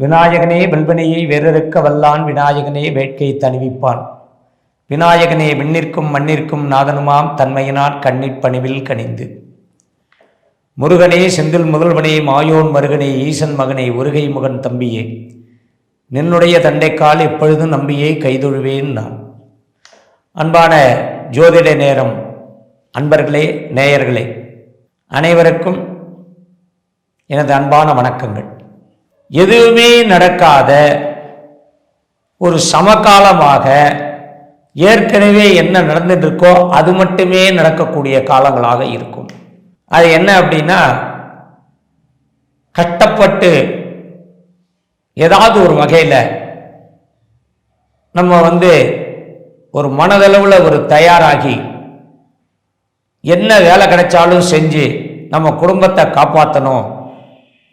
விநாயகனே வெல்வனையை வேறறுக்க வல்லான், விநாயகனே வேட்கை தணிவிப்பான், விநாயகனே விண்ணிற்கும் மண்ணிற்கும் நாதனுமாம் தன்மையினான் கண்ணிற் பணிவில் கனிந்து, முருகனே செந்தில் முதல்வனே மாயோன் மருகனே ஈசன் மகனே ஒருகை முகன் தம்பியே, நின்னுடைய தண்டைக்கால் எப்பொழுதும் நம்பியே கைதொழுவேன் நான். அன்பான ஜோதிட நேரம் அன்பர்களே, நேயர்களே அனைவருக்கும் எனது அன்பான வணக்கங்கள். எதுவுமே நடக்காத ஒரு சமகாலமாக ஏற்கனவே என்ன நடந்துட்டு இருக்கோ அது மட்டுமே நடக்கக்கூடிய காலங்களாக இருக்கும். அது என்ன அப்படின்னா, கஷ்டப்பட்டு ஏதாவது ஒரு வகையில் நம்ம ஒரு மனதளவில் ஒரு தயாராகி என்ன வேலை கிடைச்சாலும் செஞ்சு நம்ம குடும்பத்தை காப்பாற்றணும்,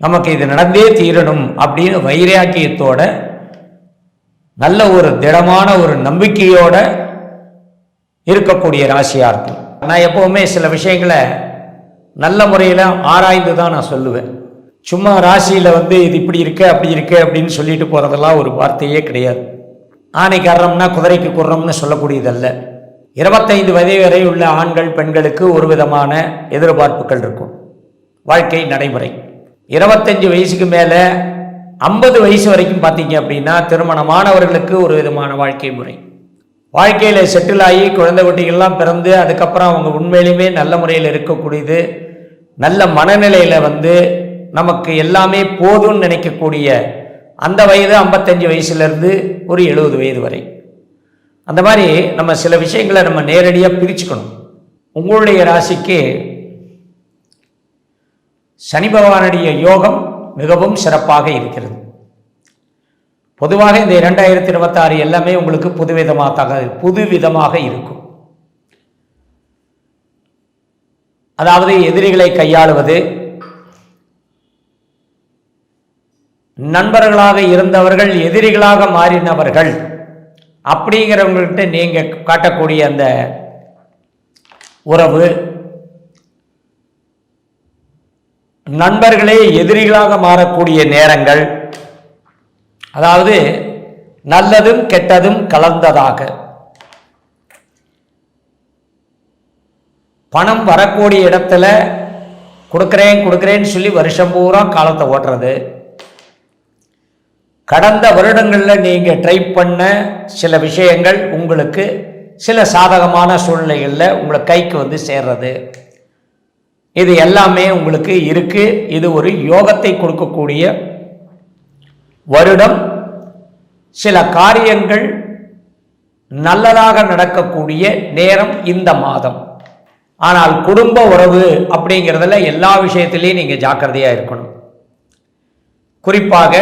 நமக்கு இது நடந்தே தீரணும் அப்படின்னு வைராக்கியத்தோட நல்ல ஒரு திடமான ஒரு நம்பிக்கையோட இருக்கக்கூடிய ராசியாக இருக்கும். நான் எப்போவுமே சில விஷயங்களை நல்ல முறையில் ஆராய்ந்து தான் நான் சொல்லுவேன். சும்மா ராசியில் இது இப்படி இருக்கு அப்படி இருக்கு அப்படின்னு சொல்லிட்டு போகிறதெல்லாம் ஒரு வார்த்தையே கிடையாது. ஆணைக்கு அறம்னா குதிரைக்கு குர்றம்னு சொல்லக்கூடியதல்ல. 25 வயது வரை உள்ள ஆண்கள் பெண்களுக்கு ஒரு விதமான எதிர்பார்ப்புகள் இருக்கும், வாழ்க்கை நடைமுறை. 25 வயசுக்கு மேலே 50 வயசு வரைக்கும் பார்த்தீங்க அப்படின்னா திருமணமானவர்களுக்கு ஒரு விதமான வாழ்க்கை முறை. வாழ்க்கையில் செட்டில் ஆகி குழந்தை குட்டிகள்லாம் பிறந்து அதுக்கப்புறம் அவங்க உண்மையிலுமே நல்ல முறையில் இருக்கக்கூடியது, நல்ல மனநிலையில் நமக்கு எல்லாமே போதும்னு நினைக்கக்கூடிய அந்த வயது 55 வயசுலேருந்து ஒரு 70 வயது வரை. அந்த மாதிரி நம்ம சில விஷயங்களை நம்ம நேரடியாக பிரிச்சுக்கணும். உங்களுடைய ராசிக்கு சனி பகவானுடைய யோகம் மிகவும் சிறப்பாக இருக்கிறது. பொதுவாக இந்த 2026 எல்லாமே உங்களுக்கு புதுவிதமாக இருக்கும். அதாவது எதிரிகளை கையாளுவது, நண்பர்களாக இருந்தவர்கள் எதிரிகளாக மாறினவர்கள் அப்படிங்கிறவங்கள்ட்ட நீங்கள் காட்டக்கூடிய அந்த உறவு, நண்பர்களே எதிரிகளாக மாறக்கூடிய நேரங்கள், அதாவது நல்லதும் கெட்டதும் கலந்ததாக, பணம் வரக்கூடிய இடத்துல கொடுக்குறேன்னு சொல்லி வருஷம் பூரா காலத்தை ஓட்டுறது, கடந்த வருடங்களில் நீங்கள் ட்ரை பண்ண சில விஷயங்கள் உங்களுக்கு சில சாதகமான சூழ்நிலைகளில் உங்களை கைக்கு சேர்றது, இது எல்லாமே உங்களுக்கு இருக்கு. இது ஒரு யோகத்தை கொடுக்கக்கூடிய வருடம். சில காரியங்கள் நல்லதாக நடக்கக்கூடிய நேரம் இந்த மாதம். ஆனால் குடும்ப உறவு அப்படிங்கிறதுல எல்லா விஷயத்திலையும் நீங்கள் ஜாக்கிரதையாக இருக்கணும். குறிப்பாக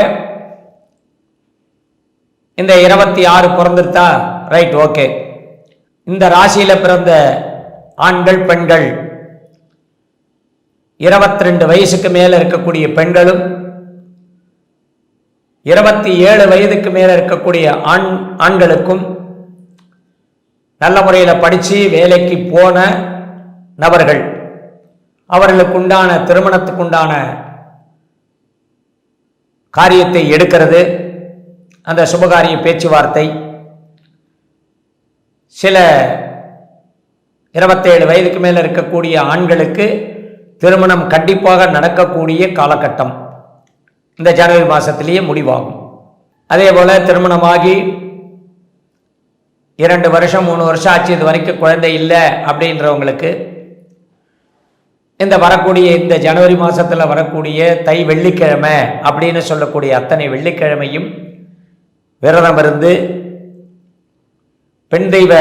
இந்த 26 பிறந்துருத்தா, ரைட், ஓகே. இந்த ராசியில் பிறந்த ஆண்கள் பெண்கள் 22 வயசுக்கு மேலே இருக்கக்கூடிய பெண்களும் 27 வயதுக்கு மேலே இருக்கக்கூடிய ஆண்களுக்கும் நல்ல முறையில் படித்து வேலைக்கு போன நபர்கள், அவர்களுக்குண்டான திருமணத்துக்குண்டான காரியத்தை எடுக்கிறது, அந்த சுபகாரிய பேச்சுவார்த்தை, சில 27 வயதுக்கு மேலே இருக்கக்கூடிய ஆண்களுக்கு திருமணம் கண்டிப்பாக நடக்கக்கூடிய காலகட்டம் இந்த ஜனவரி மாதத்திலேயே முடிவாகும். அதே போல் திருமணமாகி 2 வருஷம் 3 வருஷம் ஆச்சு, இது வரைக்கும் குழந்தை இல்லை அப்படின்றவங்களுக்கு இந்த ஜனவரி மாதத்தில் வரக்கூடிய தை வெள்ளிக்கிழமை அப்படின்னு சொல்லக்கூடிய அத்தனை வெள்ளிக்கிழமையும் விரதம் இருந்து பெண் தெய்வ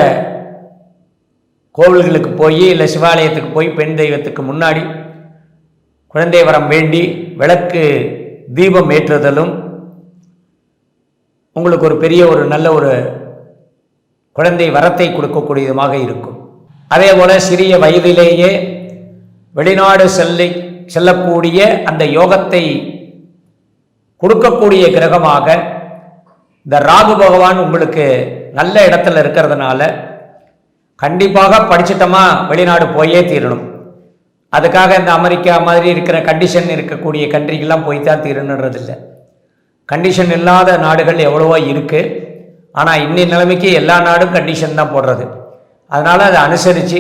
கோவில்களுக்கு போய் இல்லை சிவாலயத்துக்கு போய் பெண் தெய்வத்துக்கு முன்னாடி குழந்தை வரம் வேண்டி விளக்கு தீபம் ஏற்றுதலும் உங்களுக்கு ஒரு பெரிய ஒரு நல்ல ஒரு குழந்தை வரத்தை கொடுக்கக்கூடியதுமாக இருக்கும். அதே போல் சிறிய வயதிலேயே வெளிநாடு செல்லக்கூடிய அந்த யோகத்தை கொடுக்கக்கூடிய கிரகமாக இந்த ராகு பகவான் உங்களுக்கு நல்ல இடத்துல இருக்கிறதுனால கண்டிப்பாக படிச்சிட்டோமா வெளிநாடு போயே தீரணும். அதுக்காக இந்த அமெரிக்கா மாதிரி இருக்கிற கண்டிஷன் இருக்கக்கூடிய கண்ட்ரிக்கெல்லாம் போய் தான் தீரணுன்றதில்லை. கண்டிஷன் இல்லாத நாடுகள் எவ்வளவோ இருக்குது. ஆனால் இன்னைய நிலைமைக்கு எல்லா நாடும் கண்டிஷன் தான் போடுறது. அதனால் அதை அனுசரித்து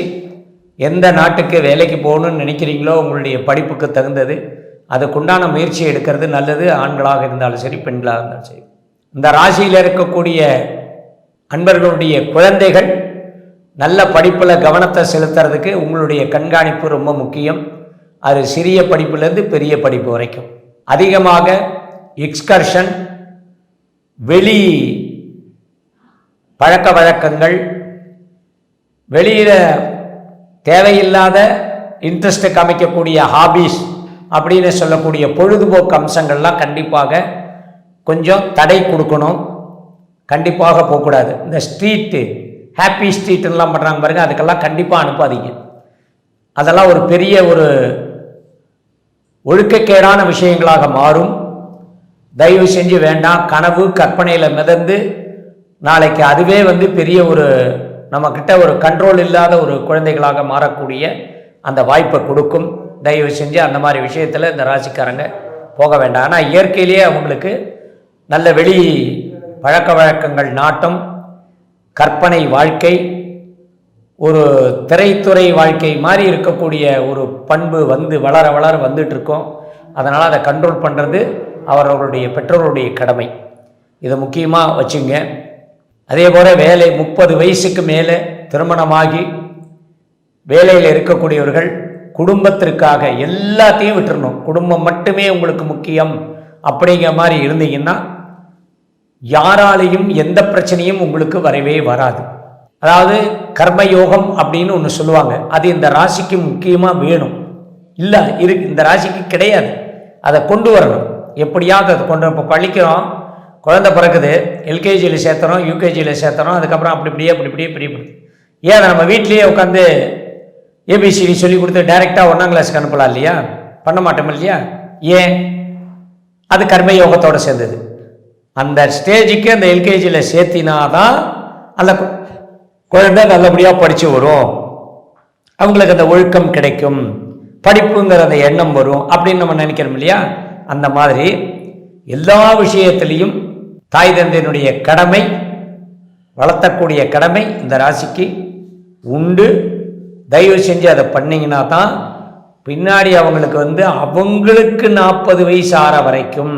எந்த நாட்டுக்கு வேலைக்கு போகணுன்னு நினைக்கிறீங்களோ உங்களுடைய படிப்புக்கு தகுந்தது அதுக்குண்டான முயற்சி எடுக்கிறது நல்லது. ஆண்களாக இருந்தாலும் சரி, பெண்களாக இருந்தாலும் சரி. இந்த ராசியில் இருக்கக்கூடிய அன்பர்களுடைய குழந்தைகள் நல்ல படிப்பில் கவனத்தை செலுத்துறதுக்கு உங்களுடைய கண்காணிப்பு ரொம்ப முக்கியம். அது சிறிய படிப்புலேருந்து பெரிய படிப்பு வரைக்கும். அதிகமாக எக்ஸ்கர்ஷன், வெளி பழக்க வழக்கங்கள், வெளியில் தேவையில்லாத இன்ட்ரெஸ்ட்டை காமிக்கக்கூடிய ஹாபீஸ் அப்படின்னு சொல்லக்கூடிய பொழுதுபோக்கு அம்சங்கள்லாம் கண்டிப்பாக கொஞ்சம் தடை கொடுக்கணும். கண்டிப்பாக போகக்கூடாது. இந்த ஸ்ட்ரீட்டு ஹாப்பி ஸ்ட்ரீட்லாம் பண்ணுறாங்க பாருங்க, அதுக்கெல்லாம் கண்டிப்பாக அனுப்பாதீங்க. அதெல்லாம் ஒரு பெரிய ஒரு ஒழுக்கக்கேடான விஷயங்களாக மாறும். தயவு செஞ்சு வேண்டாம். கனவு கற்பனையில் மிதந்து நாளைக்கு அதுவே பெரிய ஒரு நம்மக்கிட்ட ஒரு கண்ட்ரோல் இல்லாத ஒரு குழந்தைகளாக மாறக்கூடிய அந்த வாய்ப்பை கொடுக்கும். தயவு செஞ்சு அந்த மாதிரி விஷயத்தில் இந்த ராசிக்காரங்க போக வேண்டாம். ஆனால் இயற்கையிலேயே அவங்களுக்கு நல்ல வெளி பழக்க வழக்கங்கள், நாட்டம், கற்பனை வாழ்க்கை, ஒரு திரைத்துறை வாழ்க்கை மாதிரி இருக்கக்கூடிய ஒரு பண்பு வளர வளர வந்துட்டுருக்கோம். அதனால் அதை கண்ட்ரோல் பண்ணுறது அவர்களுடைய பெற்றோருடைய கடமை. இதை முக்கியமாக வச்சுங்க. அதே போல் வேலை 30 வயசுக்கு மேலே திருமணமாகி வேலையில் இருக்கக்கூடியவர்கள் குடும்பத்திற்காக எல்லாத்தையும் விட்டுறணும். குடும்பம் மட்டுமே உங்களுக்கு முக்கியம் அப்படிங்கிற மாதிரி இருந்தீங்கன்னா யாராலையும் எந்த பிரச்சனையும் உங்களுக்கு வரவே வராது. அதாவது கர்மயோகம் அப்படின்னு ஒன்று சொல்லுவாங்க. அது இந்த ராசிக்கு முக்கியமாக வேணும். இல்லை இந்த ராசிக்கு கிடையாது. அதை கொண்டு வரணும். எப்படியாவது அதை கொண்டு இப்போ பழிக்கிறோம். குழந்தை பிறக்குது, எல்கேஜியில் சேர்த்துறோம், யூகேஜியில் சேர்த்துறோம். அதுக்கப்புறம் அப்படி ஏன் நம்ம வீட்லேயே உட்காந்து ஏபிசிடி சொல்லி கொடுத்து டைரெக்டாக 1ஆம் கிளாஸுக்கு அனுப்பலாம் இல்லையா? பண்ண மாட்டோம் இல்லையா? ஏன்? அது கர்மயோகத்தோடு சேர்ந்தது. அந்த ஸ்டேஜுக்கு அந்த எல்கேஜியில் சேர்த்தினாதான் அந்த குழந்தை நல்லபடியாக படித்து வரும், அவங்களுக்கு அந்த ஒழுக்கம் கிடைக்கும், படிப்புங்கிற அந்த எண்ணம் வரும் அப்படின்னு நம்ம நினைக்கிறோம் இல்லையா? அந்த மாதிரி எல்லா விஷயத்திலையும் தாய் தந்தையினுடைய கடமை, வளர்த்தக்கூடிய கடமை இந்த ராசிக்கு உண்டு. தயவு செஞ்சு அதை பண்ணிங்கன்னா தான் பின்னாடி அவங்களுக்கு அவங்களுக்கு 40 வயசு ஆற வரைக்கும்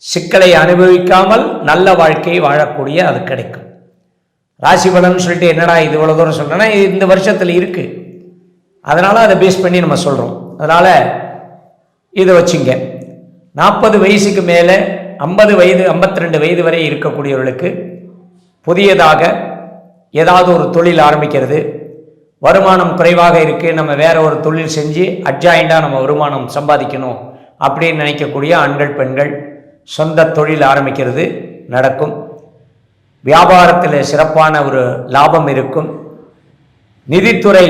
சிக்கலை அனுபவிக்காமல் நல்ல வாழ்க்கையை வாழக்கூடிய அது கிடைக்கும். ராசி பலன் சொல்லிட்டு என்னடா இது இவ்வளோ தூரம் சொல்கிறேன்னா இந்த வருஷத்தில் இருக்குது, அதனால் அதை பேஸ் பண்ணி நம்ம சொல்கிறோம். அதனால் இதை வச்சுங்க. 40 வயசுக்கு மேலே 50 வயது 52 வயது வரை இருக்கக்கூடியவர்களுக்கு புதியதாக ஏதாவது ஒரு தொழில் ஆரம்பிக்கிறது, வருமானம் குறைவாக இருக்குது, நம்ம வேற ஒரு தொழில் செஞ்சு அட்ஜாயிண்டாக நம்ம வருமானம் சம்பாதிக்கணும் அப்படின்னு நினைக்கக்கூடிய ஆண்கள் பெண்கள் சொந்த தொழில் ஆரம்பிக்கிறது நடக்கும். வியாபாரத்தில் சிறப்பான ஒரு லாபம் இருக்கும். நிதித்துறை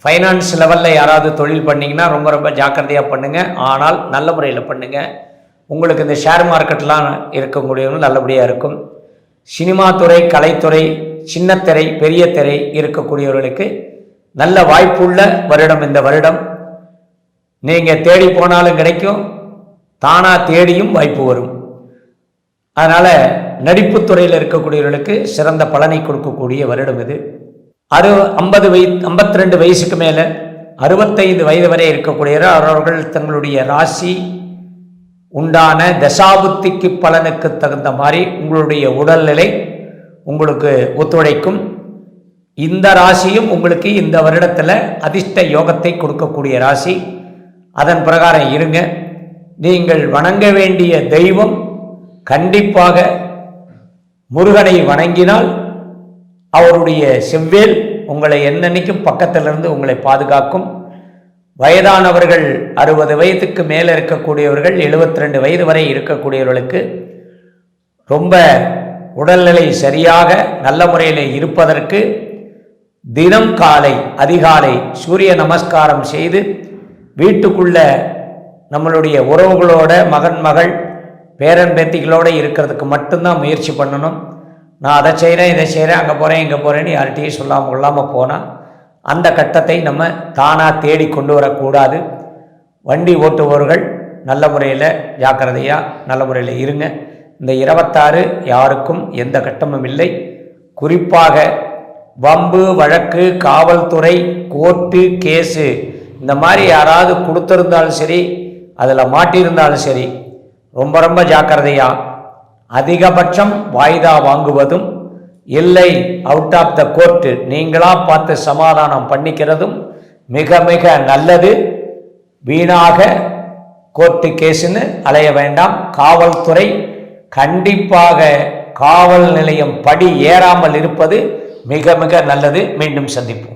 ஃபைனான்ஸ் லெவலில் யாராவது தொழில் பண்ணிங்கன்னா ரொம்ப ரொம்ப ஜாக்கிரதையாக பண்ணுங்கள். ஆனால் நல்ல முறையில் பண்ணுங்கள். உங்களுக்கு இந்த ஷேர் மார்க்கெட்லாம் இருக்கக்கூடியவங்க நல்லபடியாக இருக்கும். சினிமா துறை, கலைத்துறை, சின்னத்திரை, பெரிய திரை இருக்கக்கூடியவர்களுக்கு நல்ல வாய்ப்புள்ள வருடம் இந்த வருடம். நீங்கள் தேடி போனாலும் கிடைக்கும், தானாக தேடியும் வாய்ப்பு வரும். அதனால் நடிப்புத்துறையில் இருக்கக்கூடியவர்களுக்கு சிறந்த பலனை கொடுக்கக்கூடிய வருடம் இது. 52 வயசுக்கு மேலே 65 வயது வரை இருக்கக்கூடியவர் அவர்கள் தங்களுடைய ராசி உண்டான தசாபுத்திக்கு பலனுக்கு தகுந்த மாதிரி உங்களுடைய உடல்நிலை உங்களுக்கு ஒத்துழைக்கும். இந்த ராசியும் உங்களுக்கு இந்த வருடத்தில் அதிர்ஷ்ட யோகத்தை கொடுக்கக்கூடிய ராசி. அதன் பிரகாரம் இருங்க. நீங்கள் வணங்க வேண்டிய தெய்வம் கண்டிப்பாக முருகனை வணங்கினால் அவருடைய செவ்வேல் உங்களை என்னன்னைக்கும் பக்கத்திலிருந்து உங்களை பாதுகாக்கும். வயதானவர்கள் 60 வயதுக்கு மேலே இருக்கக்கூடியவர்கள் 72 வயது வரை இருக்கக்கூடியவர்களுக்கு ரொம்ப உடல்நிலை சரியாக நல்ல முறையில் இருப்பதற்கு தினம் காலை அதிகாலை சூரிய நமஸ்காரம் செய்து வீட்டுக்குள்ள நம்மளுடைய உறவுகளோட மகன் மகள் பேரன் பேத்திகளோடு இருக்கிறதுக்கு மட்டும்தான் முயற்சி பண்ணணும். நான் அதை செய்கிறேன் இதை செய்கிறேன் அங்கே போகிறேன் இங்கே போகிறேன்னு யார்கிட்டையும் சொல்லாமல் போனால் அந்த கட்டத்தை நம்ம தானாக தேடி கொண்டு வரக்கூடாது. வண்டி ஓட்டுபவர்கள் நல்ல முறையில் ஜாக்கிரதையாக நல்ல முறையில் இருங்க. இந்த 26 யாருக்கும் எந்த கட்டமும் இல்லை. குறிப்பாக வம்பு வழக்கு, காவல்துறை, கோர்ட்டு கேஸு இந்த மாதிரி யாராவது கொடுத்துருந்தாலும் சரி, அதில் மாட்டியிருந்தாலும் சரி, ரொம்ப ரொம்ப ஜாக்கிரதையாக அதிகபட்சம் வாய்தா வாங்குவதும் இல்லை அவுட் ஆஃப் த கோர்ட்டு நீங்களாக பார்த்து சமாதானம் பண்ணிக்கிறதும் மிக மிக நல்லது. வீணாக கோர்ட்டு கேஸுன்னு அலைய வேண்டாம். காவல்துறை கண்டிப்பாக காவல் நிலையம் படி ஏறாமல் இருப்பது மிக மிக நல்லது. மீண்டும் சந்திப்போம்.